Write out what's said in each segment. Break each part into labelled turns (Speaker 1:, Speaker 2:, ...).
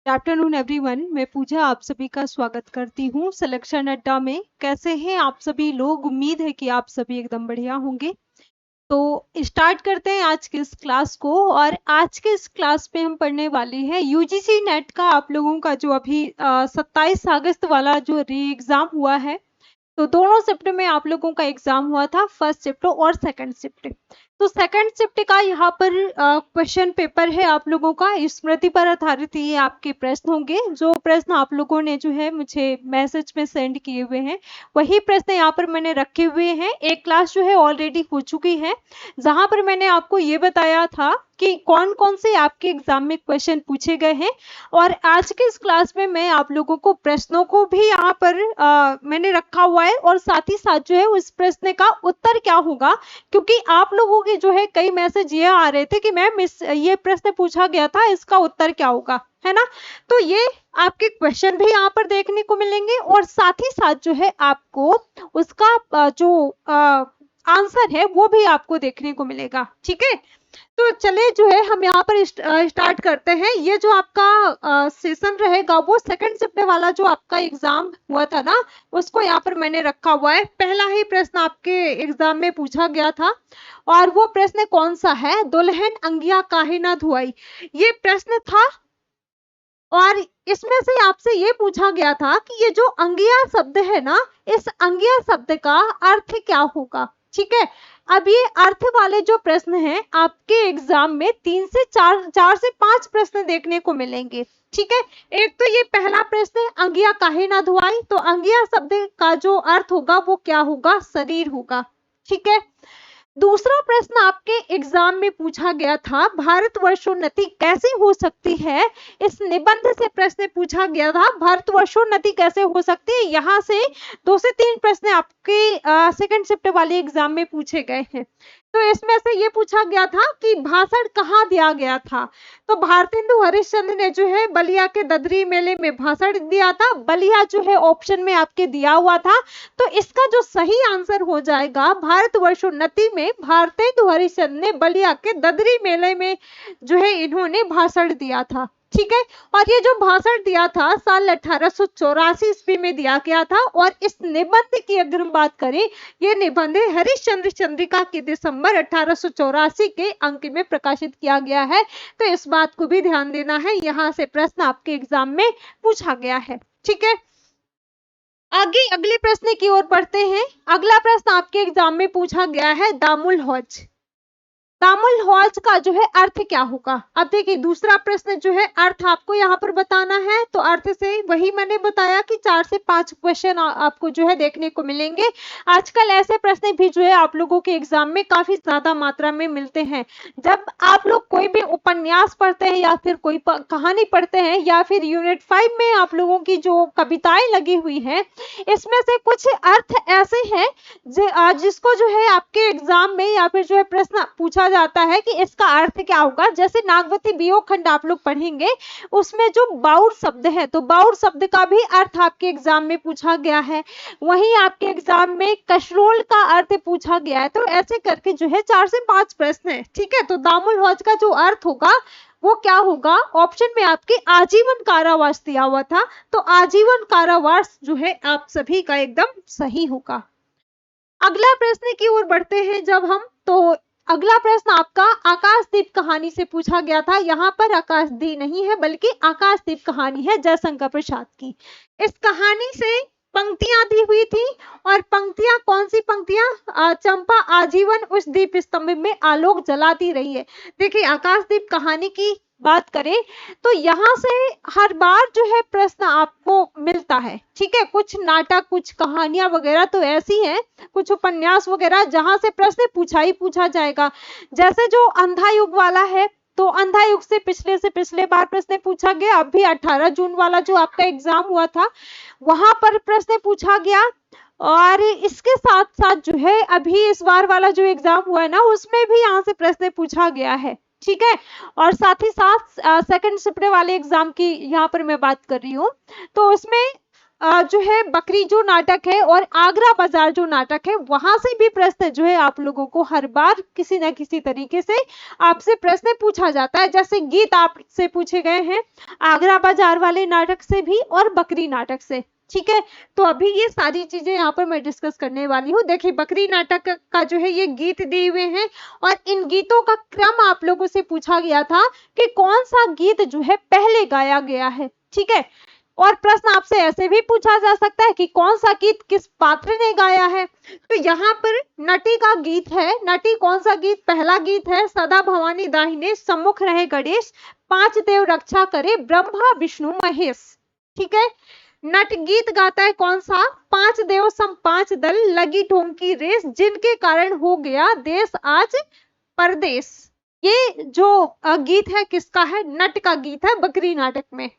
Speaker 1: Good afternoon everyone. मैं पूजा आप सभी का स्वागत करती हूँ सिलेक्शन अड्डा में। कैसे हैं आप सभी लोग? उम्मीद है कि आप सभी एकदम बढ़िया होंगे। तो स्टार्ट करते हैं आज की इस क्लास को। और आज के इस क्लास में हम पढ़ने वाले हैं यूजीसी नेट का आप लोगों का जो अभी 27 अगस्त वाला जो री एग्जाम हुआ है। तो दोनों शिफ्ट में आप लोगों का एग्जाम हुआ था, फर्स्ट शिफ्ट और सेकंड शिफ्ट। तो सेकंड शिफ्ट का यहाँ पर क्वेश्चन पेपर है आप लोगों का, स्मृति पर आधारित ये आपके प्रश्न होंगे। जो प्रश्न आप लोगों ने जो है मुझे मैसेज में सेंड किए हुए हैं वही प्रश्न यहाँ पर मैंने रखे हुए हैं। एक क्लास जो है ऑलरेडी हो चुकी है जहां पर मैंने आपको ये बताया था कि कौन कौन से आपके एग्जाम में क्वेश्चन पूछे गए हैं। और आज के इस क्लास में मैं आप लोगों को प्रश्नों को भी यहाँ पर मैंने रखा हुआ है और साथ ही साथ जो है उस प्रश्न का उत्तर क्या होगा, क्योंकि आप लोगों के जो है कई मैसेज ये आ रहे थे कि मैम ये प्रश्न पूछा गया था, इसका उत्तर क्या होगा, है ना। तो ये आपके क्वेश्चन भी यहाँ पर देखने को मिलेंगे और साथ ही साथ जो है आपको उसका जो आंसर है वो भी आपको देखने को मिलेगा। ठीक है, तो चले जो है हम यहाँ पर स्टार्ट करते हैं। ये जो आपका सेशन रहेगा वो सेकंड शिफ्ट वाला जो आपका एग्जाम हुआ था ना, उसको यहाँ पर मैंने रखा हुआ है। पहला ही प्रश्न आपके एग्जाम में पूछा गया था और वो प्रश्न कौन सा है? दुल्हन अंगिया काहे ना धुआई, ये प्रश्न था। और इसमें से आपसे ये पूछा गया था कि ये जो अंगिया शब्द है ना, इस अंगिया शब्द का अर्थ क्या होगा। ठीक है, अब ये अर्थ वाले जो प्रश्न हैं आपके एग्जाम में 3 से 4 से 5 प्रश्न देखने को मिलेंगे। ठीक है, एक तो ये पहला प्रश्न अंगिया काहे ना धुआई, तो अंगिया शब्द का जो अर्थ होगा वो क्या होगा? शरीर होगा। ठीक है, दूसरा प्रश्न आपके एग्जाम में पूछा गया था भारतवर्षोन्नति कैसे हो सकती है। इस निबंध से प्रश्न पूछा गया था भारतवर्षोन्नति कैसे हो सकती है। यहाँ से 2 से 3 प्रश्न आपके सेकंड शिफ्ट वाले एग्जाम में पूछे गए हैं। तो इसमें से ये पूछा गया था कि भाषण कहाँ दिया गया था। तो भारतेंदु हरिश्चंद्र ने जो है बलिया के ददरी मेले में भाषण दिया था। बलिया जो है ऑप्शन में आपके दिया हुआ था, तो इसका जो सही आंसर हो जाएगा भारतवर्षोन्नति में भारतेंदु हरिश्चंद्र ने बलिया के ददरी मेले में जो है इन्होंने भाषण दिया था। ठीक है, और ये जो भाषण दिया था साल 1884 ईस्वी में दिया गया था। और इस निबंध की अगर हम बात करें, ये निबंध हरिश्चंद्र चंद्रिका के दिसंबर 1884 के अंक में प्रकाशित किया गया है। तो इस बात को भी ध्यान देना है, यहाँ से प्रश्न आपके एग्जाम में पूछा गया है। ठीक है, आगे अगले प्रश्न की ओर बढ़ते हैं। अगला प्रश्न आपके एग्जाम में पूछा गया है दामुल हौज। दामुल हौज का जो है अर्थ क्या होगा। अब देखिए दूसरा प्रश्न जो है अर्थ आपको यहाँ पर बताना है। तो अर्थ से वही मैंने बताया कि 4 से 5 क्वेश्चन आपको जो है देखने को मिलेंगे। आजकल ऐसे प्रश्न भी जो है आप लोगों के एग्जाम में काफी ज्यादा मात्रा में मिलते हैं। जब आप लोग कोई भी उपन्यास पढ़ते हैं या फिर कोई कहानी पढ़ते हैं या फिर यूनिट 5 में आप लोगों की जो कविताएं लगी हुई हैं, इसमें से कुछ अर्थ ऐसे हैं जिसको जो है आपके एग्जाम में या फिर जो है प्रश्न पूछा जाता है कि इसका अर्थ क्या होगा। जैसे नागवती वियोग खंड आप लोग पढ़ेंगे, उसमें जो बाउर शब्द है, तो बाउर शब्द का भी अर्थ आपके एग्जाम में पूछा गया है। वहीं आपके एग्जाम में कशरोल का अर्थ पूछा गया है। तो ऐसे करके जो है 4 से 5 प्रश्न है। ठीक है, तो दामुल हौज का जो अर्थ होगा वो क्या होगा? ऑप्शन में आपके आजीवन कारावास दिया हुआ था, तो आजीवन कारावास जो है आप सभी का एकदम सही होगा। अगला प्रश्न की ओर बढ़ते हैं जब हम, तो अगला प्रश्न आपका आकाशदीप कहानी से पूछा गया था। यहाँ पर आकाशदीप नहीं है बल्कि आकाशदीप कहानी है जयशंकर प्रसाद की। इस कहानी से पंक्तियां दी हुई थी और पंक्तियां कौन सी पंक्तियां? चंपा आजीवन उस दीप स्तंभ में आलोक जलाती रही है। देखिए आकाशदीप कहानी की बात करें तो यहाँ से हर बार जो है प्रश्न आपको मिलता है। ठीक है, कुछ नाटक कुछ कहानियां वगैरह तो ऐसी हैं, कुछ उपन्यास वगैरह जहां से प्रश्न पूछा ही पूछा जाएगा। जैसे जो अंधा युग वाला है, तो अंधा युग से पिछले बार प्रश्न पूछा गया। अभी 18 जून वाला जो आपका एग्जाम हुआ था वहां पर प्रश्न पूछा गया। और इसके साथ साथ जो है अभी इस बार वाला जो एग्जाम हुआ है ना, उसमें भी यहाँ से प्रश्न पूछा गया है। ठीक है, और साथ ही साथ सेकंड शिफ्ट वाले एग्जाम की यहाँ पर मैं बात कर रही हूँ, तो उसमें जो है बकरी जो नाटक है और आगरा बाजार जो नाटक है वहां से भी प्रश्न जो है आप लोगों को हर बार किसी ना किसी तरीके से आपसे प्रश्न पूछा जाता है। जैसे गीत आपसे पूछे गए हैं आगरा बाजार वाले नाटक से भी और बकरी नाटक से। ठीक है, तो अभी ये सारी चीजें यहाँ पर मैं डिस्कस करने वाली हूँ। देखिए बकरी नाटक का जो है ये गीत दिए हुए हैं और इन गीतों का क्रम आप लोगों से पूछा गया था कि कौन सा गीत जो है पहले गाया गया है। ठीक है, और प्रश्न आपसे ऐसे भी पूछा जा सकता है कि कौन सा गीत किस पात्र ने गाया है। तो यहाँ पर नटी का गीत है। नटी कौन सा गीत? पहला गीत है सदा भवानी दाहिने सम्मुख रहे गणेश, पांच देव रक्षा करे ब्रह्मा विष्णु महेश। ठीक है, नट गीत गाता है कौन सा? पांच देव सम पांच दल लगी ठोंक की रेस, जिनके कारण हो गया देश आज परदेश। ये जो गीत है किसका है? नट का गीत है बकरी नाटक में।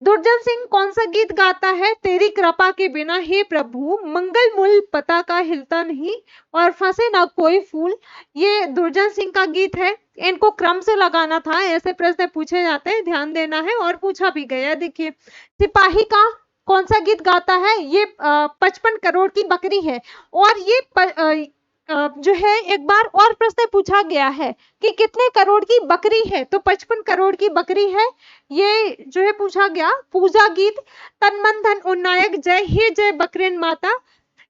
Speaker 1: दुर्जन सिंह कौन सा गीत गाता है? तेरी कृपा के बिना हे प्रभु मंगल मूल पता का हिलता नहीं और फंसे ना कोई फूल। ये दुर्जन सिंह का गीत है। इनको क्रम से लगाना था, ऐसे प्रश्न पूछे जाते हैं, ध्यान देना है और पूछा भी गया। देखिए सिपाही का कौन सा गीत गाता है? ये 55 करोड़ की बकरी है। और ये जो है एक बार और प्रश्न पूछा गया है कि कितने करोड़ की बकरी है, तो 55 करोड़ की बकरी है। ये जो है पूछा गया। पूजा गीत तन मन धन उन्नायक जय हे जय बकरीन माता।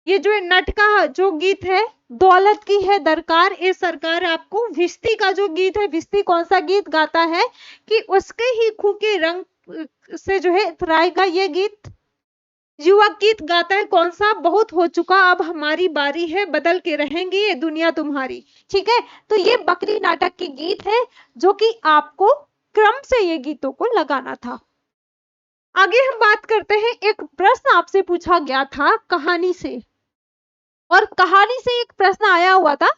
Speaker 1: ये जो है नट का जो गीत है दौलत की है दरकार ए सरकार आपको। भिश्ती का जो गीत है, भिश्ती कौन सा गीत गाता है कि उसके ही खूं के रंग से जो है इतराएगा ये गीत। युवक गीत गाता है कौन सा? बहुत हो चुका अब हमारी बारी है, बदल के रहेंगे ये दुनिया तुम्हारी। ठीक है, तो ये बकरी नाटक की गीत है जो कि आपको क्रम से ये गीतों को लगाना था। आगे हम बात करते हैं, एक प्रश्न आपसे पूछा गया था कहानी से, और कहानी से एक प्रश्न आया हुआ था।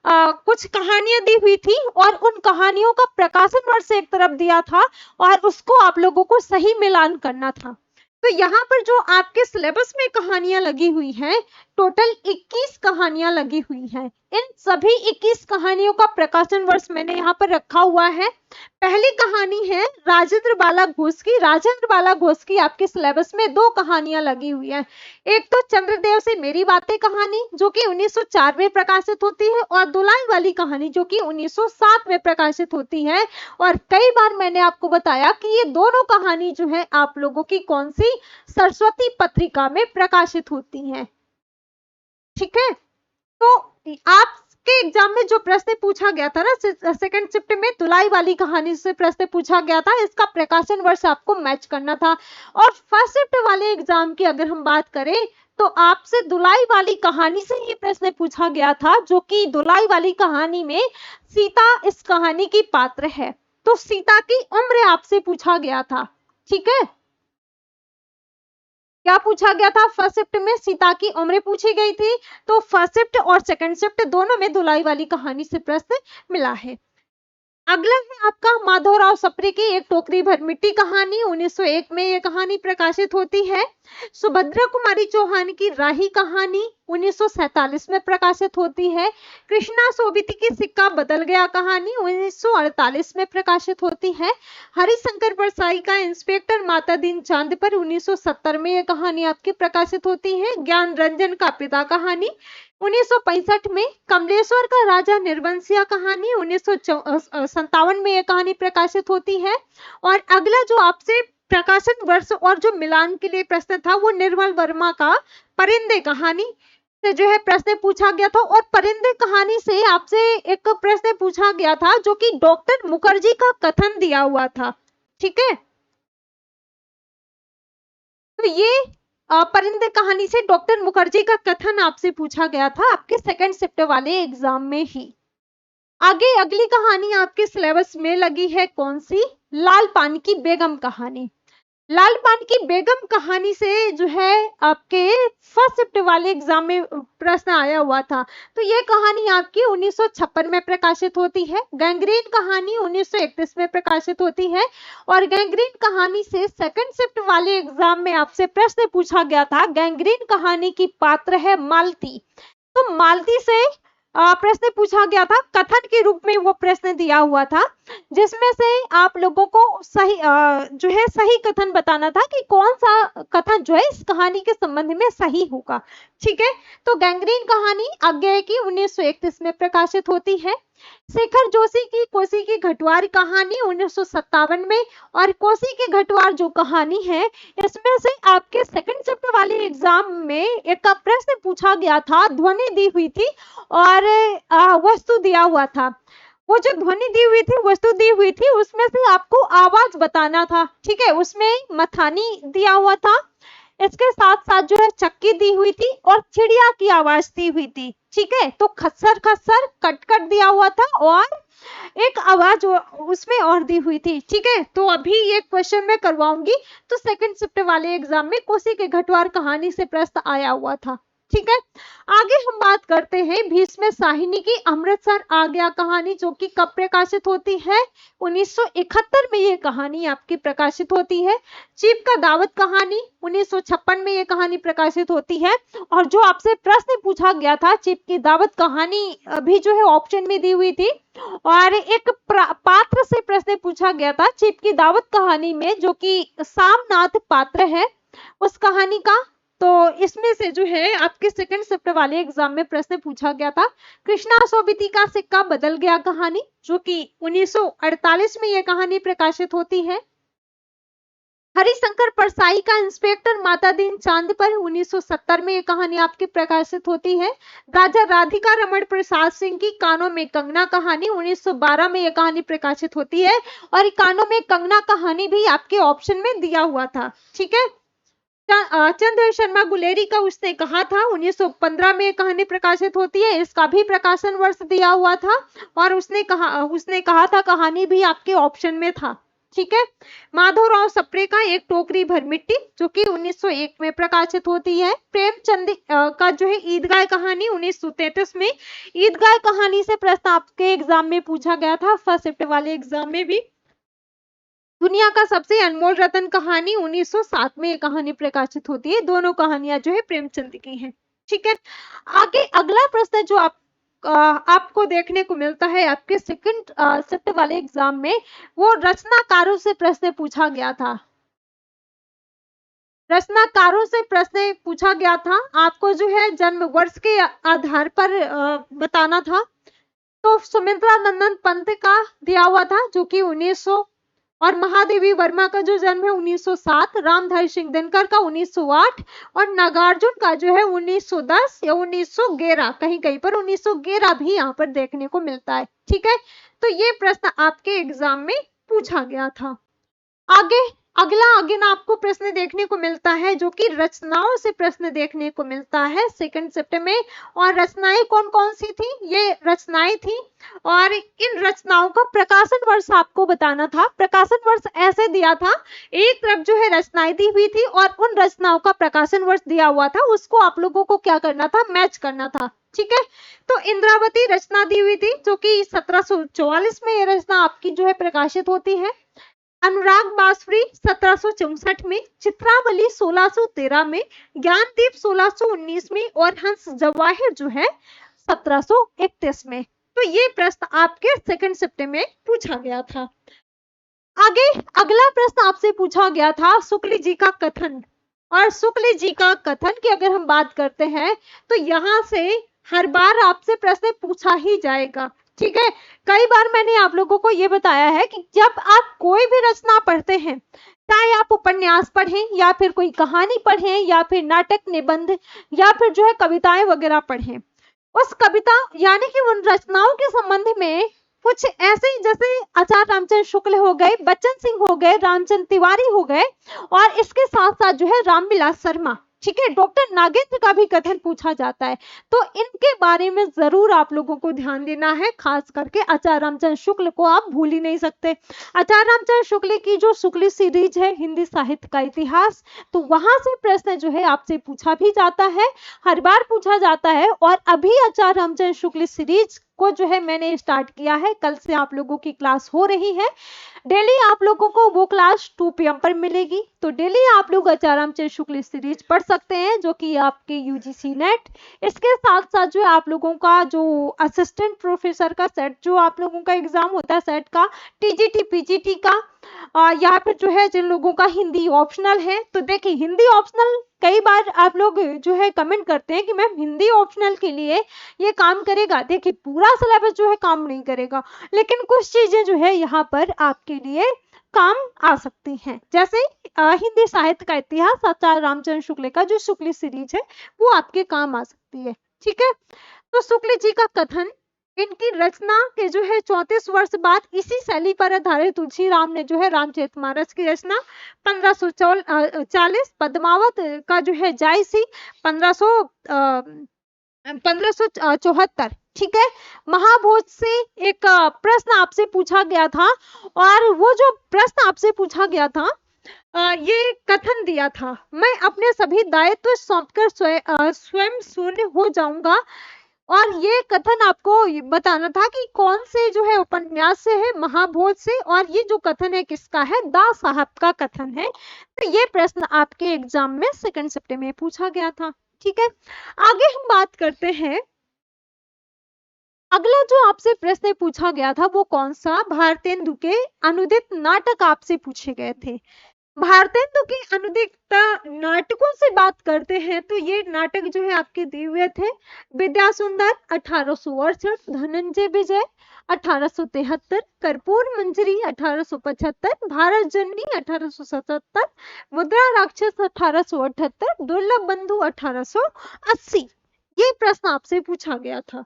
Speaker 1: कुछ कहानियां दी हुई थी और उन कहानियों का प्रकाशन वर्ष एक तरफ दिया था और उसको आप लोगों को सही मिलान करना था। तो यहाँ पर जो आपके सिलेबस में कहानियां लगी हुई हैं, टोटल 21 कहानियां लगी हुई हैं। इन सभी 21 कहानियों का प्रकाशन वर्ष मैंने यहाँ पर रखा हुआ है। पहली कहानी है राजेंद्र बाला घोष की। राजेंद्र बाला घोष की आपके सिलेबस में 2 कहानियां लगी हुई हैं। एक तो चंद्रदेव से मेरी बातें कहानी जो कि 1904 में प्रकाशित होती है, और दुलाई वाली कहानी जो कि 1907 में प्रकाशित होती है। और कई बार मैंने आपको बताया कि ये दोनों कहानी जो है आप लोगों की कौन सी? सरस्वती पत्रिका में प्रकाशित होती हैं। ठीक है, तो आपके एग्जाम में जो प्रश्न पूछा गया था ना सेकंड शिफ्ट में, दुलाई वाली कहानी से प्रश्न पूछा गया था, इसका प्रकाशन वर्ष आपको मैच करना था। और फर्स्ट शिफ्ट वाले एग्जाम की अगर हम बात करें तो आपसे दुलाई वाली कहानी से ही प्रश्न पूछा गया था, जो कि दुलाई वाली कहानी में सीता इस कहानी की पात्र है। तो सीता की उम्र आपसे पूछा गया था। ठीक है, क्या पूछा गया था? फर्स्ट शिफ्ट में सीता की उम्र पूछी गई थी। तो फर्स्ट शिफ्ट और सेकंड शिफ्ट दोनों में दुलाई वाली कहानी से प्रश्न मिला है। अगला है आपका माधवराव सप्रे की एक टोकरी भर मिट्टी कहानी। 1901 में यह कहानी प्रकाशित होती है। सुभद्रा कुमारी चौहान की राही कहानी 1947 में प्रकाशित होती है। कृष्णा सोबिती की सिक्का बदल गया कहानी 1948 में प्रकाशित होती है। हरिशंकर परसाई का इंस्पेक्टर माता दीन चांद पर 1970 में यह कहानी आपकी प्रकाशित होती है। ज्ञान रंजन का पिता कहानी 1965 में। कमलेश्वर का राजा निर्वंशिया कहानी 1957 में यह कहानी प्रकाशित होती है। और अगला जो आपसे प्रकाशन वर्ष और जो मिलान के लिए प्रश्न था वो निर्मल वर्मा का परिंदे कहानी से जो है प्रश्न पूछा गया था। और परिंदे कहानी से आपसे एक प्रश्न पूछा गया था जो कि डॉक्टर मुखर्जी का कथन दिया हुआ था। ठीक है, तो ये परिंदे कहानी से डॉक्टर मुखर्जी का कथन आपसे पूछा गया था आपके सेकंड शिफ्ट वाले एग्जाम में ही। आगे अगली कहानी आपके सिलेबस में लगी है कौन सी? लाल पान की बेगम कहानी। लाल पान की बेगम कहानी से जो है आपके फर्स्ट शिफ्ट वाले एग्जाम में प्रश्न आया हुआ था। तो ये कहानी आपकी 1956 में प्रकाशित होती है। गैंग्रीन कहानी 1931 में प्रकाशित होती है। और गैंग्रीन कहानी से सेकंड शिफ्ट वाले एग्जाम में आपसे प्रश्न पूछा गया था। गैंग्रीन कहानी की पात्र है मालती। तो मालती से प्रश्न पूछा गया था, कथन के रूप में वो प्रश्न दिया हुआ था। जिसमें से आप लोगों को सही जो है सही कथन बताना था कि कौन सा कथन जो है इस कहानी के संबंध में सही होगा। ठीक है, तो गैंग्रीन कहानी आज्ञा की 1931 में प्रकाशित होती है। शेखर जोशी की कोसी की घटवार कहानी 1957 में, और कोसी की घटवार जो कहानी है इसमें से आपके सेकंड शिफ्ट वाले एग्जाम में एक प्रश्न पूछा गया था, ध्वनि दी हुई थी और वस्तु दिया हुआ था। वो जो ध्वनि दी हुई थी, वस्तु दी हुई थी, उसमें से आपको आवाज बताना था। ठीक है, उसमें मथानी दिया हुआ था, इसके साथ साथ जो है चक्की दी हुई थी और चिड़िया की आवाज दी हुई थी। ठीक है, तो खस्सर खस्सर कटकट दिया हुआ था और एक आवाज उसमें और दी हुई थी। ठीक है, तो अभी ये क्वेश्चन मैं करवाऊंगी, तो सेकंड शिफ्ट वाले एग्जाम में कोसी के घटवार कहानी से प्रश्न आया हुआ था। ठीक है, आगे हम बात करते हैं भीष्म साहिनी की अमृतसर आज्ञा कहानी, जो कि कब प्रकाशित होती है? 1971 में ये कहानी आपकी प्रकाशित होती है। चीप का दावत कहानी 1956 में ये कहानी प्रकाशित होती है। और जो आपसे प्रश्न पूछा गया था, चीप की दावत कहानी अभी जो है ऑप्शन में दी हुई थी, और एक पात्र से प्रश्न पूछा गया था चीप की दावत कहानी में, जो कि सामनाथ पात्र है उस कहानी का। तो इसमें से जो है आपके सेकंड शिफ्ट वाले एग्जाम में प्रश्न पूछा गया था कृष्णा सोबिती का सिक्का बदल गया कहानी, जो कि 1948 में यह कहानी प्रकाशित होती है। हरिशंकर परसाई का इंस्पेक्टर माता दीन चांद पर 1970 में यह कहानी आपकी प्रकाशित होती है। राजा राधिका रमण प्रसाद सिंह की कानों में कंगना कहानी 1912 में यह कहानी प्रकाशित होती है, और कानों में कंगना कहानी भी आपके ऑप्शन में दिया हुआ था। ठीक है, चंद्र शर्मा गुलेरी का उसने कहा था 1915 में कहानी प्रकाशित होती है, इसका भी प्रकाशन वर्ष दिया हुआ था, और उसने कहा था कहानी भी आपके ऑप्शन में था। ठीक है, माधवराव सप्रे का एक टोकरी भर मिट्टी, जो कि 1901 में प्रकाशित होती है। प्रेमचंद का जो है ईदगाह कहानी 1933 में, ईदगाह कहानी से प्रश्न आपके एग्जाम में पूछा गया था, फर्स्ट शिफ्ट वाले एग्जाम में भी। दुनिया का सबसे अनमोल रतन कहानी 1907 में ये कहानी प्रकाशित होती है। दोनों कहानियां जो है प्रेमचंद की हैं। ठीक है, आगे अगला प्रश्न जो आपको देखने को मिलता है आपके सेकंड शिफ्ट वाले एग्जाम में, वो रचनाकारों से प्रश्न पूछा गया था। रचनाकारों से प्रश्न पूछा गया था, आपको जो है जन्म वर्ष के आधार पर बताना था। तो सुमित्रा नंदन पंत का दिया हुआ था, जो कि 1900, और महादेवी वर्मा का जो जन्म है 1907, रामधारी सिंह दिनकर का 1908, और नागार्जुन का जो है 1910 या 1911, कहीं कहीं पर 1911 भी यहाँ पर देखने को मिलता है। ठीक है, तो ये प्रश्न आपके एग्जाम में पूछा गया था। आगे ना आपको प्रश्न देखने को मिलता है, जो कि रचनाओं से प्रश्न देखने को मिलता है सेकंड शिफ्ट में। और रचनाएं कौन कौन सी थी? ये रचनाएं थी, और इन रचनाओं का प्रकाशन वर्ष आपको बताना था। प्रकाशन वर्ष ऐसे दिया था, एक तरफ जो है रचनाएं दी हुई थी और उन रचनाओं का प्रकाशन वर्ष दिया हुआ था, उसको आप लोगों को क्या करना था? मैच करना था। ठीक है, तो इंद्रावती रचना दी हुई थी, जो कि 1744 में यह रचना आपकी जो है प्रकाशित होती है। अनुराग बासुरी 1764 में, चित्रावली 1613 में, ज्ञानदीप 1619 में, और हंस जवाहिर जो है 1731 में। तो ये प्रश्न आपके सेकंड शिफ्ट में पूछा गया था। आगे अगला प्रश्न आपसे पूछा गया था शुक्ल जी का कथन, और शुक्ल जी का कथन की अगर हम बात करते हैं तो यहाँ से हर बार आपसे प्रश्न पूछा ही जाएगा। ठीक है, कई बार मैंने आप लोगों को ये बताया है कि जब आप कोई भी रचना पढ़ते हैं, चाहे आप उपन्यास पढ़ें या फिर कोई कहानी पढ़ें या फिर नाटक निबंध या फिर जो है कविताएं वगैरह पढ़ें, उस कविता यानी कि उन रचनाओं के संबंध में कुछ ऐसे ही जैसे आचार्य रामचंद्र शुक्ल हो गए, बच्चन सिंह हो गए, रामचंद्र तिवारी हो गए, और इसके साथ साथ जो है रामविलास शर्मा, ठीक है, डॉक्टर नागेंद्र का भी कथन पूछा जाता है। तो इनके बारे में जरूर आप लोगों को ध्यान देना है, खास करके आचार्य रामचंद्र शुक्ल को आप भूल ही नहीं सकते। आचार्य रामचंद्र शुक्ल की जो शुक्ल सीरीज है हिंदी साहित्य का इतिहास, तो वहां से प्रश्न जो है आपसे पूछा भी जाता है, हर बार पूछा जाता है। और अभी आचार्य रामचंद्र शुक्ल सीरीज को जो है मैंने स्टार्ट किया है, कल से आप लोगों की क्लास हो रही है। डेली आप लोगों को वो क्लास 2 PM पर मिलेगी। तो डेली आप लोग आचार्य रामचंद्र शुक्ल सीरीज पढ़ सकते हैं, जो कि आपके यूजीसी नेट। इसके साथ साथ जो आप लोगों का जो असिस्टेंट प्रोफेसर का सेट, जो आप लोगों का एग्जाम होता है सेट का, टीजीटी पीजीटी का, यहाँ पे जो है जिन लोगों का हिंदी ऑप्शनल है, तो देखिए हिंदी ऑप्शनल कई बार आप लोग जो है कमेंट करते हैं कि मैम हिंदी ऑप्शनल के लिए ये काम करेगा। देखिए पूरा सिलेबस जो है काम नहीं करेगा, लेकिन कुछ चीजें जो है यहाँ पर आपके लिए काम आ सकती हैं। जैसे हिंदी साहित्य का इतिहास आचार्य रामचंद्र शुक्ल का जो शुक्ल सीरीज है वो आपके काम आ सकती है। ठीक है, तो शुक्ल जी का कथन, इनकी रचना के जो है 34 वर्ष बाद इसी शैली पर आधारित तुलसी राम ने जो है रामचरितमानस की रचना 1540, पद्मावत का जो है जायसी 1574। ठीक है, महाभोज से एक प्रश्न आपसे पूछा गया था, और वो जो प्रश्न आपसे पूछा गया था ये कथन दिया था, मैं अपने सभी दायित्व सौंपकर स्वयं शून्य हो जाऊंगा। और ये कथन आपको बताना था कि कौन से जो है उपन्यास से है, महाभोज से, और ये जो कथन है किसका है, दास साहब का कथन है। तो ये प्रश्न आपके एग्जाम में सेकंड शिफ्ट में पूछा गया था। ठीक है, आगे हम बात करते हैं। अगला जो आपसे प्रश्न पूछा गया था वो कौन सा, भारतेंदु के अनुदित नाटक आपसे पूछे गए थे। भारतेंदु के अनुदित नाटकों से बात करते हैं तो ये नाटक जो है आपके दिए हुए थे, विद्या सुंदर 1868, धनंजय विजय 1873, कर्पूर मंजरी 1875, भारत जननी 1877, मुद्रा राक्षस 1878, दुर्लभ बंधु 1880। ये प्रश्न आपसे पूछा गया था।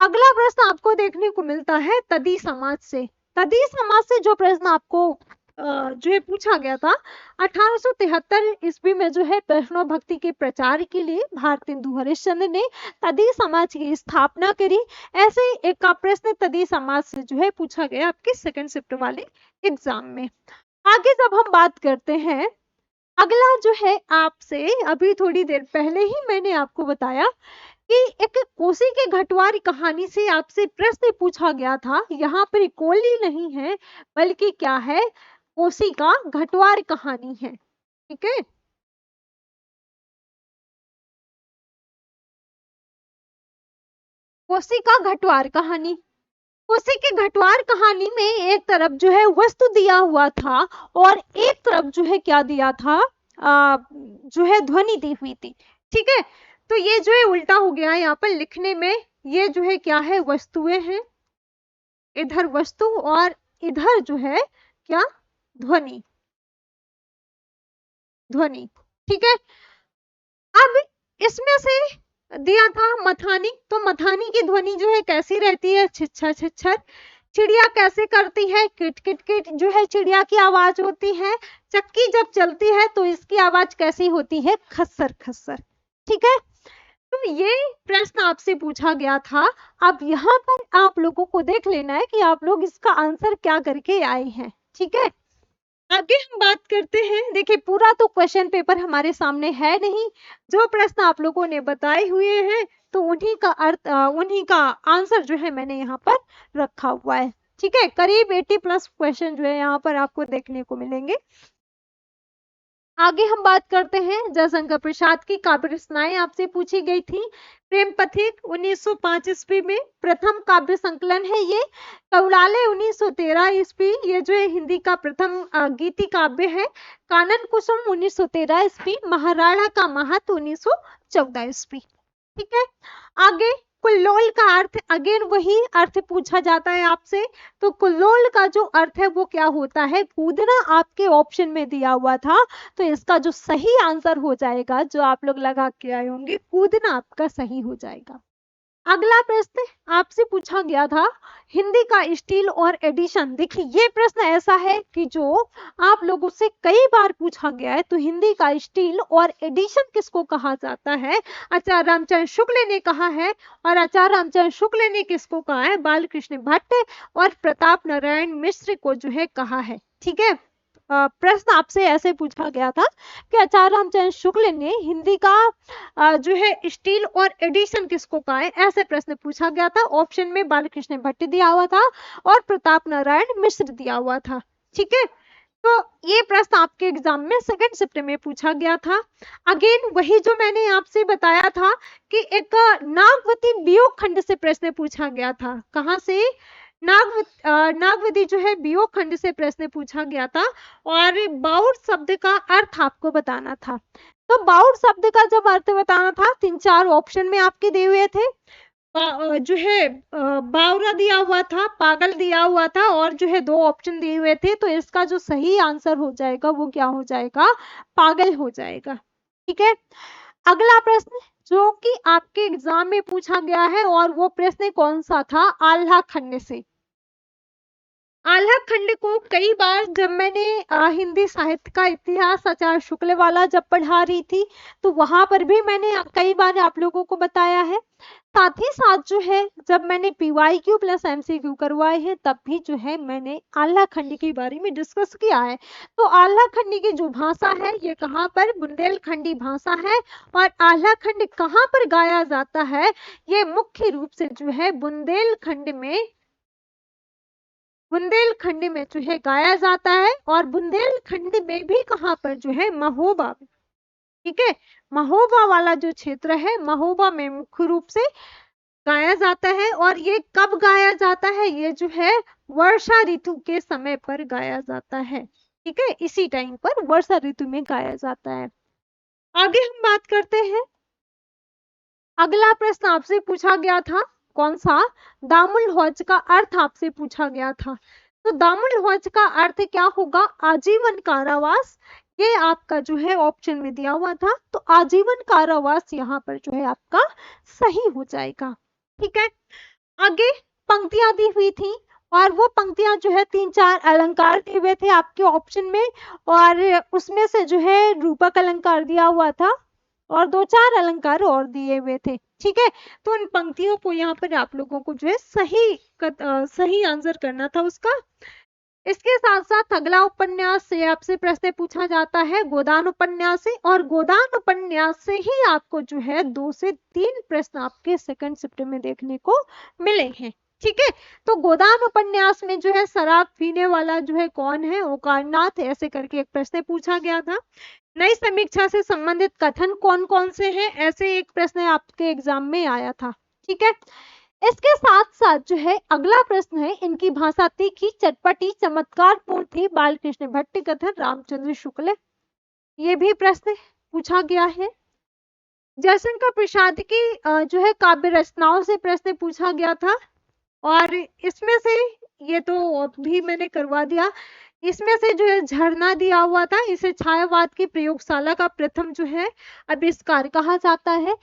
Speaker 1: अगला प्रश्न आपको देखने को मिलता है तदी समाज से। तदी समाज से जो प्रश्न आपको जो है पूछा गया था, 1873 ईस्वी में जो है वैष्णव भक्ति के प्रचार के लिए भारतेंदु हरिश्चंद्र ने तदी समाज की स्थापना करी। ऐसे एक का प्रश्न तदी समाज से जो है पूछा गया आपके सेकंड शिफ्ट वाले एग्जाम में। आगे जब हम बात करते हैं, अगला जो है आपसे अभी थोड़ी देर पहले ही मैंने आपको बताया कि एक कोसी के घटवार कहानी से आपसे प्रश्न पूछा गया था। यहाँ पर कोली नहीं है बल्कि क्या है, कोसी का घटवार कहानी है। ठीक है, कोसी का घटवार कहानी। कोसी के घटवार कहानी में एक तरफ जो है वस्तु दिया हुआ था और एक तरफ जो है क्या दिया था, जो है ध्वनि दी हुई थी। ठीक है, तो ये जो है उल्टा हो गया यहाँ पर लिखने में। ये जो है क्या है, वस्तुएं हैं, इधर वस्तु और इधर जो है क्या, ध्वनि, ध्वनि। ठीक है, अब इसमें से दिया था मथानी, तो मथानी की ध्वनि जो है कैसी रहती है, छिछर छिछर। चिड़िया कैसे करती है, किट किट किट जो है चिड़िया की आवाज होती है। चक्की जब चलती है तो इसकी आवाज कैसी होती है, खस्सर खस्सर। ठीक है, तो ये प्रश्न आपसे पूछा गया था। अब यहाँ पर आप लोगों को देख लेना है कि आप लोग इसका आंसर क्या करके आए हैं। ठीक है, आगे हम बात करते हैं। देखिए पूरा तो क्वेश्चन पेपर हमारे सामने है नहीं, जो प्रश्न आप लोगों ने बताए हुए हैं तो उन्हीं का अर्थ उन्हीं का आंसर जो है मैंने यहाँ पर रखा हुआ है। ठीक है, करीब 80+ क्वेश्चन जो है यहाँ पर आपको देखने को मिलेंगे। आगे हम बात करते हैं, जयशंकर प्रसाद की काव्य रचनाएं आपसे पूछी गई थी। प्रेम पथिक 1905 ईस्वी में प्रथम काव्य संकलन है ये। कौलाले 1913 ईस्वी, ये जो है हिंदी का प्रथम गीति काव्य है। कानन कुसुम 1913 ईस्वी। महाराणा का महत्व 1914 ईस्वी। ठीक है, आगे कुल्लोल का अर्थ, अगेन वही अर्थ पूछा जाता है आपसे। तो कुल्लोल का जो अर्थ है वो क्या होता है, कूदना आपके ऑप्शन में दिया हुआ था, तो इसका जो सही आंसर हो जाएगा, जो आप लोग लगा के आए होंगे, कूदना आपका सही हो जाएगा। अगला प्रश्न आपसे पूछा गया था हिंदी का स्टील और एडिशन। देखिए ये प्रश्न ऐसा है कि जो आप लोगों से कई बार पूछा गया है। तो हिंदी का स्टील और एडिशन किसको कहा जाता है, आचार्य रामचंद्र शुक्ल ने कहा है। और आचार्य रामचंद्र शुक्ल ने किसको कहा है, बालकृष्ण भट्ट और प्रताप नारायण मिश्र को जो है कहा है। ठीक है, प्रश्न आपसे ऐसे पूछा गया था कि आचार्य रामचंद्र शुक्ल ने हिंदी का जो है स्टील और एडिशन किसको कहा है, ऐसे प्रश्न पूछा गया था। ऑप्शन में बालकृष्ण भट्ट दिया हुआ था और प्रताप नारायण मिश्र दिया हुआ था। ठीक है, तो ये प्रश्न आपके एग्जाम में सेकंड शिफ्ट में पूछा गया था। अगेन वही जो मैंने आपसे बताया था कि एक नागवती वियोग खंड से प्रश्न पूछा गया था। कहां से? नागवती जो है वियोग खंड से प्रश्न पूछा गया था और बाउर शब्द का अर्थ आपको बताना था। तो बाउर शब्द का जब अर्थ बताना था, 3-4 ऑप्शन में आपके दिए हुए थे। जो है बावरा दिया हुआ था, पागल दिया हुआ था और जो है 2 ऑप्शन दिए हुए थे। तो इसका जो सही आंसर हो जाएगा वो क्या हो जाएगा? पागल हो जाएगा। ठीक है, अगला प्रश्न जो कि आपके एग्जाम में पूछा गया है और वो प्रश्न कौन सा था? आल्हा खंड से। आल्हा खंड को कई बार जब मैंने हिंदी साहित्य का इतिहास आचार्य शुक्ल वाला जब पढ़ा रही थी तो वहां पर भी मैंने कई बार आप लोगों को बताया है। साथ ही साथ जो है जब मैंने PYQ प्लस MCQ करवाए हैं तब भी जो है मैंने आल्हा खंड के बारे में डिस्कस किया है। तो आल्हा खंड की जो भाषा है ये कहाँ पर? बुंदेलखंडी भाषा है। और आल्हा खंड कहाँ पर गाया जाता है? ये मुख्य रूप से जो है बुंदेलखंड में जो है गाया जाता है। और बुंदेलखंड में भी कहाँ पर जो है? महोबा। ठीक है, महोबा वाला जो क्षेत्र है, महोबा में मुख्य रूप से गाया जाता है। और ये कब गाया जाता है? ये जो है वर्षा ऋतु के समय पर गाया जाता है। ठीक है, इसी टाइम पर वर्षा ऋतु में गाया जाता है। आगे हम बात करते हैं। अगला प्रश्न आपसे पूछा गया था कौन सा? दामुल हौज का अर्थ आपसे पूछा गया था। तो दामुल हौज का अर्थ क्या होगा? आजीवन कारावास। ये आपका जो है ऑप्शन में दिया हुआ था। तो आजीवन कारावास यहाँ पर जो है आपका सही हो जाएगा। ठीक है, आगे पंक्तियां दी हुई थी और वो पंक्तियां जो है 3-4 अलंकार दिए हुए थे आपके ऑप्शन में और उसमें से जो है रूपक अलंकार दिया हुआ था और 2-4 अलंकार और दिए हुए थे। ठीक है, तो उन पंक्तियों को यहाँ पर आप लोगों को जो है सही आंसर करना था उसका। इसके साथ साथ अगला उपन्यास से आपसे प्रश्न पूछा जाता है गोदान उपन्यास से और गोदान उपन्यास से ही आपको जो है 2 से 3 प्रश्न आपके सेकंड शिफ्ट में देखने को मिले हैं। ठीक है, तो गोदान उपन्यास में जो है शराब पीने वाला जो है कौन है? ओंकारनाथ, ऐसे करके एक प्रश्न पूछा गया था। नई समीक्षा से संबंधित कथन कौन कौन से हैं? ऐसे एक प्रश्न आपके एग्जाम में आया था। ठीक है, इसके साथ साथ जो है अगला प्रश्न है, इनकी भाषा तीखी, चटपटी, चमत्कारपूर्ण थी। बालकृष्ण भट्ट कथन रामचंद्र शुक्ल। ये भी प्रश्न पूछा गया है। जयशंकर प्रसाद की जो है काव्य रचनाओं से प्रश्न पूछा गया था और इसमें से ये तो भी मैंने करवा दिया। इसमें से जो है झरना दिया हुआ था, इसे छायावाद की प्रयोगशाला का प्रथम जो है आविष्कार कहा जाता है।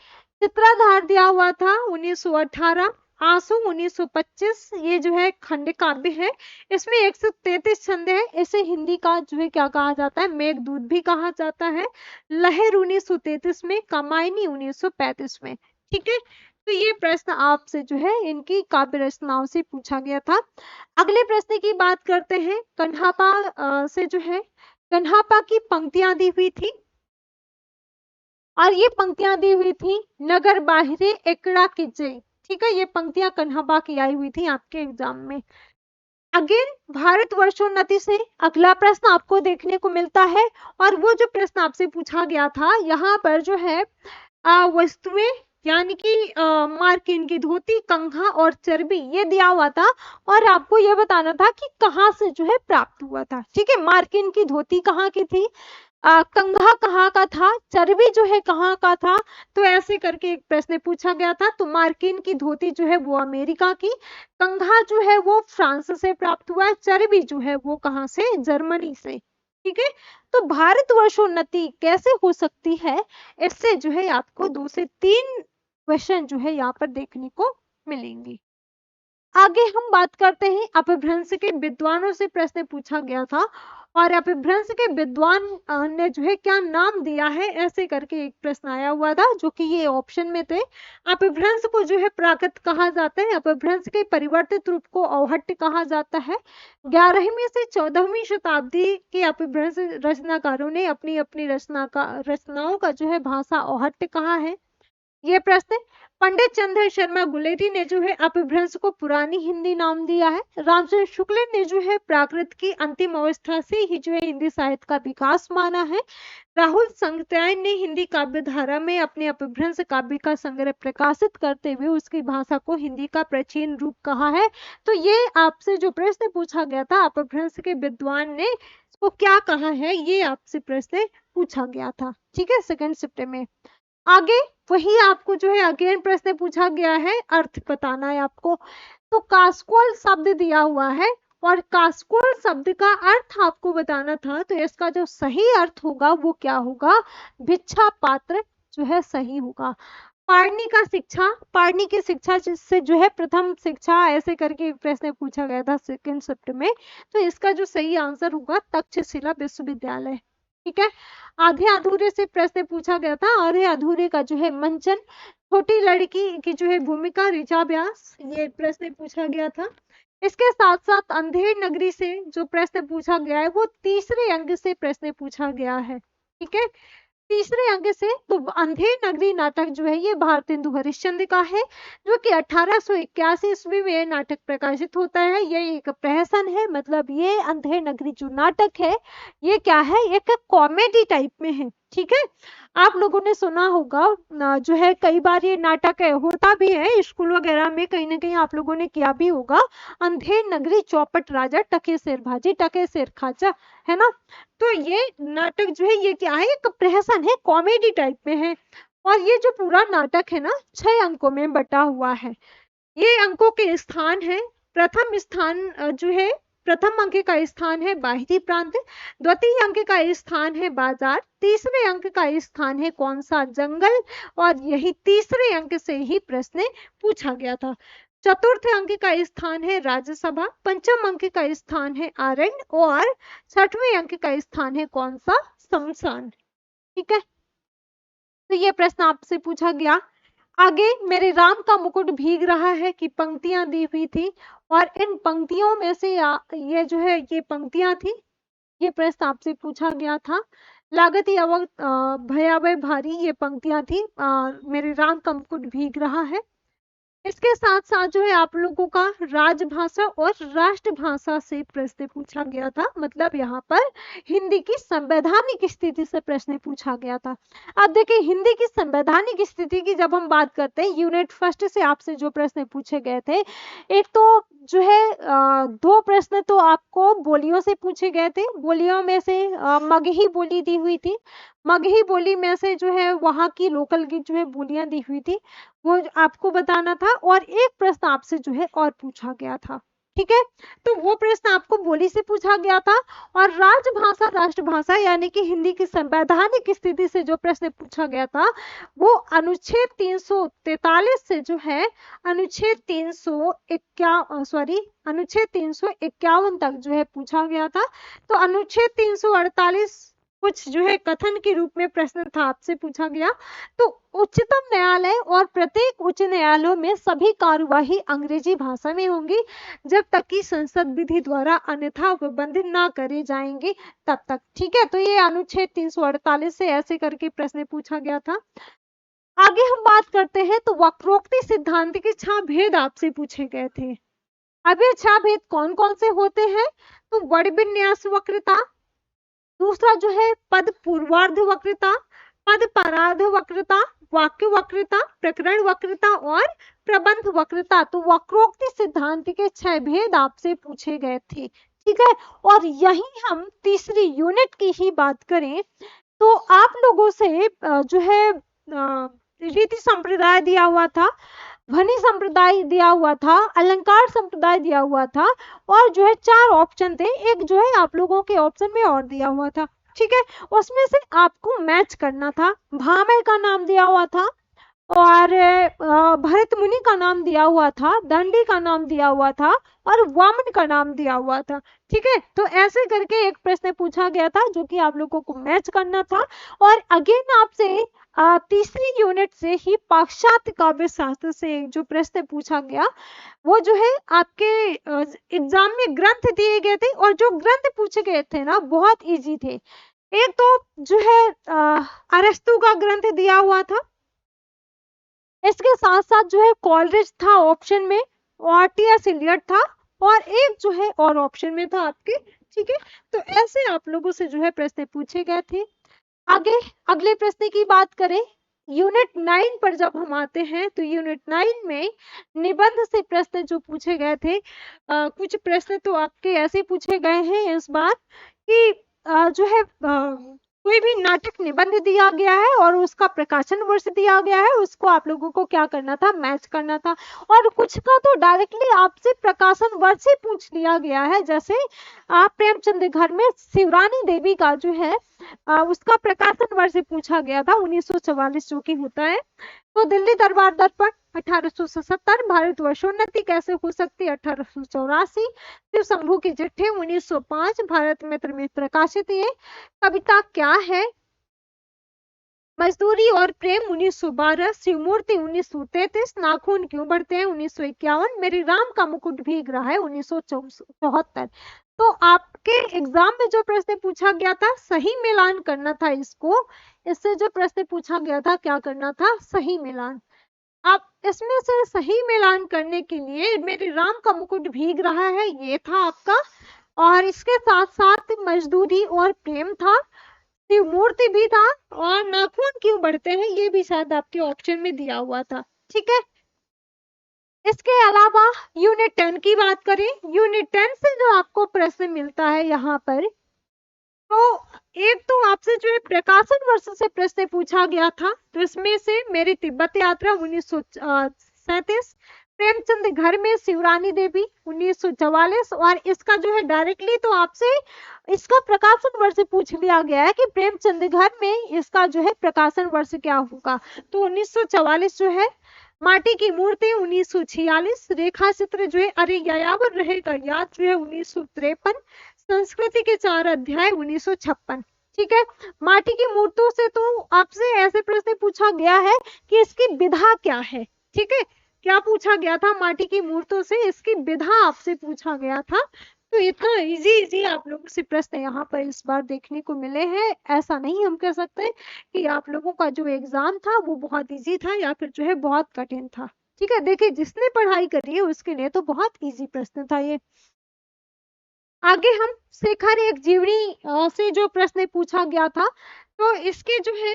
Speaker 1: चित्राधार दिया हुआ था 1918, आंसू 1925। ये जो है खंड काव्य है, इसमें 133 छंद है। इसे हिंदी का जो है क्या कहा जाता है? मेघदूत भी कहा जाता है। लहर 1933 में, कामायनी 1935 में। ठीक है, तो ये प्रश्न आपसे जो है इनकी काव्य रचनाओं से पूछा गया था। अगले प्रश्न की बात करते हैं। कन्हापा से जो है कन्हापा की पंक्तियां दी हुई थी और ये पंक्तियां दी हुई थी नगर बाहिरे एकड़ा कीजे। ठीक है, ये पंक्तियां कन्हापा की आई हुई थी आपके एग्जाम में। अगेन भारतवर्षोन्नति से अगला प्रश्न आपको देखने को मिलता है और वो जो प्रश्न आपसे पूछा गया था यहाँ पर जो है वस्तुएं यानी कि मार्किन की धोती, कंघा और चर्बी ये दिया हुआ था और आपको ये बताना था कि कहाँ से जो है प्राप्त हुआ था। ठीक है, मार्किन की धोती कहाँ की थी, कंघा कहाँ का था, चर्बी जो है कहाँ का था। तो ऐसे करके एक प्रश्न पूछा गया था। तो मार्किन की धोती जो है वो अमेरिका की, कंघा जो है वो फ्रांस से प्राप्त हुआ है, चर्बी जो है वो कहाँ से? जर्मनी से। ठीक है, तो भारतवर्षोन्नति कैसे हो सकती है, इससे जो है आपको 2 से 3 क्वेश्चन जो है यहाँ पर देखने को मिलेंगे। आगे हम बात करते हैं अपभ्रंश के विद्वानों से प्रश्न पूछा गया था और अपभ्रंश के विद्वान ने जो है क्या नाम दिया है, ऐसे करके एक प्रश्न आया हुआ था जो कि ये ऑप्शन में थे। अपभ्रंश को जो है प्राकृत कहा जाता है, अपभ्रंश के परिवर्तित रूप को औहट्य कहा जाता है। 11वीं से 14वीं शताब्दी के अपभ्रंश रचनाकारों ने अपनी अपनी रचनाओं का जो है भाषा औहट्य कहा है। ये प्रश्न पंडित चंद्र शर्मा गुलेरी ने जो है अपभ्रंश को पुरानी हिंदी नाम दिया है। रामचंद्र शुक्ल ने जो है प्राकृत की अंतिम अवस्था से ही जो है हिंदी साहित्य का विकास माना है। राहुल संगत्यायन ने हिंदी काव्य धारा में अपने अपभ्रंश काव्य का संग्रह प्रकाशित करते हुए उसकी भाषा को हिंदी का प्राचीन रूप कहा है। तो ये आपसे जो प्रश्न पूछा गया था अपभ्रंश के विद्वान ने इसको क्या कहा है, ये आपसे प्रश्न पूछा गया था। ठीक है, सेकंड शिफ्ट में। आगे वही आपको जो है अगेन प्रश्न पूछा गया है, अर्थ बताना है आपको। तो कास्कोल शब्द दिया हुआ है और कास्कोल शब्द का अर्थ आपको बताना था, तो इसका जो सही अर्थ होगा वो क्या होगा, भिक्षा पात्र जो है सही होगा। पाणिनि का शिक्षा, पाणिनि की शिक्षा जिससे जो है प्रथम शिक्षा, ऐसे करके प्रश्न पूछा गया था सेकंड शिफ्ट में। तो इसका जो सही आंसर होगा तक्षशिला विश्वविद्यालय। ठीक है, आधे अधूरे से प्रश्न पूछा गया था। आधे अधूरे का जो है मंचन, छोटी लड़की की जो है भूमिका, ऋचा व्यास, ये प्रश्न पूछा गया था। इसके साथ साथ अंधेर नगरी से जो प्रश्न पूछा गया है वो तीसरे अंक से प्रश्न पूछा गया है। ठीक है, तीसरे अंक से। तो अंधेर नगरी नाटक जो है ये भारतेंदु हरिश्चंद्र का है, जो कि 1881 ईस्वी में नाटक प्रकाशित होता है। ये एक प्रहसन है, मतलब ये अंधेर नगरी जो नाटक है ये क्या है, एक कॉमेडी टाइप में है। ठीक है, आप लोगों ने सुना होगा जो है कई बार ये नाटक होता भी है स्कूल वगैरह में, कहीं ना कहीं आप लोगों ने किया भी होगा। अंधेर नगरी चौपट राजा टके शेर भाजी टके शेर खाचा, है ना। तो ये नाटक जो है ये क्या है, एक प्रहसन है, कॉमेडी टाइप में है। और ये जो पूरा नाटक है ना 6 अंकों में बटा हुआ है। ये अंकों के स्थान है, प्रथम स्थान जो है, प्रथम अंक का स्थान है बाहरी प्रांत, द्वितीय अंक का स्थान है बाजार, तीसरे अंक का स्थान है कौन सा, जंगल। और यही तीसरे अंक से ही प्रश्न पूछा गया था। चतुर्थ अंक का स्थान है राज्यसभा, पंचम अंक का स्थान है अरण्य और छठवें अंक का स्थान है कौन सा, शमशान। ठीक है, तो ये प्रश्न आपसे पूछा गया। आगे मेरे राम का मुकुट भीग रहा है की पंक्तियां दी हुई थी और इन पंक्तियों में से ये जो है ये पंक्तियां थी, ये प्रश्न आपसे पूछा गया था। लागत या वक्त भयावह भारी, ये पंक्तियां थी। मेरे राम का मुकुट भीग रहा है। इसके साथ साथ जो है आप लोगों का राजभाषा और राष्ट्रभाषा से प्रश्न पूछा गया था, मतलब यहाँ पर हिंदी की संवैधानिक स्थिति से प्रश्न पूछा गया था। अब देखिए हिंदी की संवैधानिक स्थिति की जब हम बात करते हैं, यूनिट फर्स्ट से आपसे जो प्रश्न पूछे गए थे, एक तो जो है 2 प्रश्न तो आपको बोलियों से पूछे गए थे। बोलियों में से मगही बोली दी हुई थी, मगही बोली में से जो है वहां की लोकल की जो है बोलियां दी हुई थी, वो आपको बताना था। और एक प्रश्न आपसे जो है और पूछा गया था। ठीक है, तो वो प्रश्न आपको बोली से पूछा गया था। और राजभाषा राष्ट्रभाषा यानी कि हिंदी की संवैधानिक स्थिति से जो प्रश्न पूछा गया था वो अनुच्छेद 343 से जो है अनुच्छेद 351 तक जो है पूछा गया था। तो अनुच्छेद 348 कुछ जो है कथन के रूप में प्रश्न था आपसे पूछा गया। तो उच्चतम न्यायालय और प्रत्येक उच्च न्यायालयों में सभी कार्यवाही अंग्रेजी भाषा में होंगी जब तक कि संसद विधि द्वारा अन्यथा उपबंधित ना करे जाएंगे तब तक। ठीक है, तो ये अनुच्छेद 348 से ऐसे करके प्रश्न पूछा गया था। आगे हम बात करते हैं तो वक्रोक्ति सिद्धांत के 6 भेद आपसे पूछे गए थे। अब ये 6 भेद कौन कौन से होते हैं, तो वर्ण विन्यास वक्रता, दूसरा जो है पद पूर्वार्ध वक्रता, पद परार्ध वक्रता, वाक्य वक्रता, प्रकरण वक्रता और प्रबंध वक्रता। तो वक्रोक्ति सिद्धांत के 6 भेद आपसे पूछे गए थे। ठीक है, और यही हम तीसरी यूनिट की ही बात करें तो आप लोगों से जो है रीति संप्रदाय दिया हुआ था, ध्वनि संप्रदाय दिया हुआ था, अलंकार संप्रदाय दिया हुआ था और जो है 4 ऑप्शन थे। एक जो है आप लोगों के ऑप्शन में और दिया हुआ था। ठीक है, उसमें से आपको मैच करना था। भामह का नाम दिया हुआ था, और भरत मुनि का नाम दिया हुआ था, दंडी का नाम दिया हुआ था और वामन का नाम दिया हुआ था। ठीक है, तो ऐसे करके एक प्रश्न पूछा गया था जो कि आप लोगों को मैच करना था। और अगेन आपसे तीसरी यूनिट से ही पाश्चात्य काव्य शास्त्र से जो प्रश्न पूछा गया वो जो है आपके एग्जाम में ग्रंथ दिए गए थे, और जो ग्रंथ पूछे गए थे ना बहुत इजी थे। एक तो जो है अरस्तु का ग्रंथ दिया हुआ था, इसके साथ साथ जो है कॉलरिज था ऑप्शन में, और टी.एस. इलियट था, और एक जो है और ऑप्शन में था आपके। ठीक है, तो ऐसे आप लोगों से जो है प्रश्न पूछे गए थे। आगे अगले प्रश्न की बात करें, यूनिट 9 पर जब हम आते हैं तो यूनिट 9 में निबंध से प्रश्न जो पूछे गए थे, कुछ प्रश्न तो आपके ऐसे पूछे गए हैं इस बार कि जो है कोई भी नाटक निबंध दिया गया है और उसका प्रकाशन वर्ष दिया गया है, उसको आप लोगों को क्या करना था, मैच करना था। और कुछ का तो डायरेक्टली आपसे प्रकाशन वर्ष ही पूछ लिया गया है, जैसे प्रेमचंद घर में शिवरानी देवी का जो है उसका प्रकाशन वर्ष पूछा गया था 1944 जो कि होता है। तो दिल्ली दरबार दर्पण 1877, भारतवर्षोन्नति कैसे हो सकती 1884, शिव शंभू की चिट्ठी 1905, भारत मित्र में प्रकाशित ये कविता क्या है, मजदूरी और प्रेम 1912, शिवमूर्ति 1933, नाखून क्यों बढ़ते हैं 1951, मेरी राम का मुकुट भीग रहा है 1974। तो आपके एग्जाम में जो प्रश्न पूछा गया था सही मिलान करना था इसको, इससे जो प्रश्न पूछा गया था क्या करना था, सही मिलान। आप इसमें से सही मिलान करने के लिए मेरे राम का मुकुट भीग रहा है ये था आपका, और इसके साथ साथ मजदूरी और प्रेम था, शिव मूर्ति भी था, और नाखून क्यों बढ़ते हैं ये भी शायद आपके ऑप्शन में दिया हुआ था। ठीक है, इसके अलावा यूनिट 10 की बात करें, यूनिट 10 से जो आपको प्रश्न मिलता है यहाँ पर, तो एक तो आपसे जो है प्रकाशन वर्ष से प्रश्न पूछा गया था, तो इसमें से मेरी तिब्बत यात्रा 1937, प्रेमचंद घर में शिवरानी देवी 1944, और इसका जो है डायरेक्टली तो आपसे इसका प्रकाशन वर्ष पूछ लिया गया है कि प्रेमचंद घर में इसका जो है प्रकाशन वर्ष क्या होगा, तो 1944 जो है। माटी की मूर्ति 1946, रेखा चित्र जो है अरे यायावर रहेगा याद जो है 1953, संस्कृति के 4 अध्याय 1956। ठीक है, माटी की मूर्तों से तो आपसे ऐसे प्रश्न पूछा गया है कि इसकी विधा क्या है। ठीक है, क्या पूछा गया था, माटी की मूर्तों से इसकी विधा आपसे पूछा गया था। तो इतना इजी आप लोगों से प्रश्न यहाँ पर इस बार देखने को मिले हैं, ऐसा नहीं हम कह सकते कि आप लोगों का जो एग्जाम था वो बहुत इजी था या फिर जो है बहुत कठिन था। ठीक है, देखिए जिसने पढ़ाई करी है उसके लिए तो बहुत इजी प्रश्न था ये। आगे हम शेखर एक जीवनी से जो प्रश्न पूछा गया था, तो इसके जो है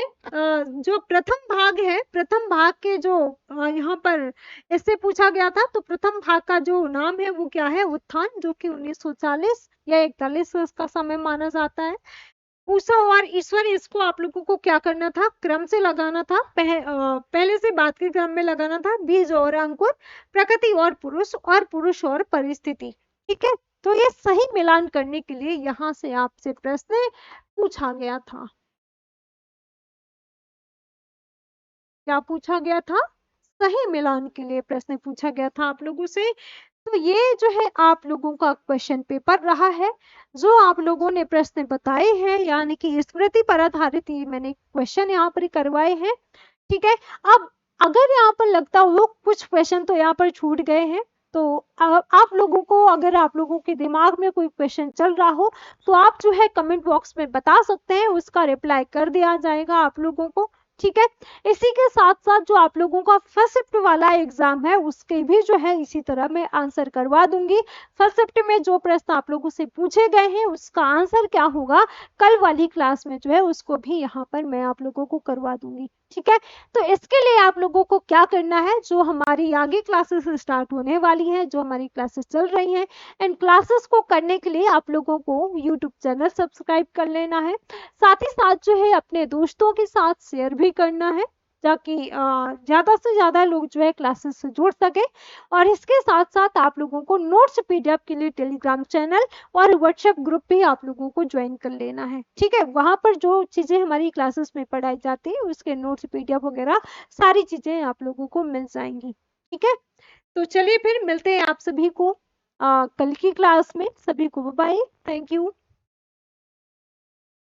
Speaker 1: जो प्रथम भाग है, प्रथम भाग के जो यहाँ पर इससे पूछा गया था, तो प्रथम भाग का जो नाम है वो क्या है, उत्थान, जो कि 1940 या 41 का समय माना जाता है। उषा और ईश्वर, इसको आप लोगों को क्या करना था, क्रम से लगाना था, पहले से बाद के क्रम में लगाना था, बीज और अंकुर, प्रकृति और पुरुष और परिस्थिति। ठीक है, तो ये सही मिलान करने के लिए यहाँ से आपसे प्रश्न पूछा गया था। क्या पूछा गया था, सही मिलान के लिए प्रश्न पूछा गया था आप लोगों से। तो ये जो है आप लोगों का क्वेश्चन पेपर रहा है, जो आप लोगों ने प्रश्न बताए हैं, यानी कि स्मृति पर आधारित ये मैंने क्वेश्चन यहाँ पर करवाए हैं। ठीक है, अब अगर यहाँ पर लगता हो कुछ क्वेश्चन तो यहाँ पर छूट गए हैं, तो आप लोगों को, अगर आप लोगों के दिमाग में कोई क्वेश्चन चल रहा हो तो आप जो है कमेंट बॉक्स में बता सकते हैं, उसका रिप्लाई कर दिया जाएगा आप लोगों को। ठीक है, इसी के साथ साथ जो आप लोगों का फर्स्ट शिफ्ट वाला एग्जाम है उसके भी जो है इसी तरह मैं आंसर करवा दूंगी। फर्स्ट शिफ्ट में जो प्रश्न आप लोगों से पूछे गए हैं उसका आंसर क्या होगा कल वाली क्लास में जो है उसको भी यहाँ पर मैं आप लोगों को करवा दूंगी। ठीक है, तो इसके लिए आप लोगों को क्या करना है, जो हमारी आगे क्लासेस स्टार्ट होने वाली हैं, जो हमारी क्लासेस चल रही हैं, इन क्लासेस को करने के लिए आप लोगों को यूट्यूब चैनल सब्सक्राइब कर लेना है, साथ ही साथ जो है अपने दोस्तों के साथ शेयर भी करना है। ताकि ज़्यादा से ज़्यादा लोग जो है क्लासेस से जुड़ सके। और इसके साथ साथ आप लोगों को नोट्स पीडीएफ के लिए टेलीग्राम चैनल और व्हाट्सएप ग्रुप भी आप लोगों को ज्वाइन कर लेना है, ठीक है। वहाँ पर जो चीज़ें हमारी क्लासेस में पढ़ाई जाती है उसके नोट्स पीडीएफ वगैरह सारी चीज़ें आप लोगों को मिल जाएंगी, ठीक है। तो चलिए फिर मिलते हैं आप सभी को कल की क्लास में। सभी को बाय, थैंक यू।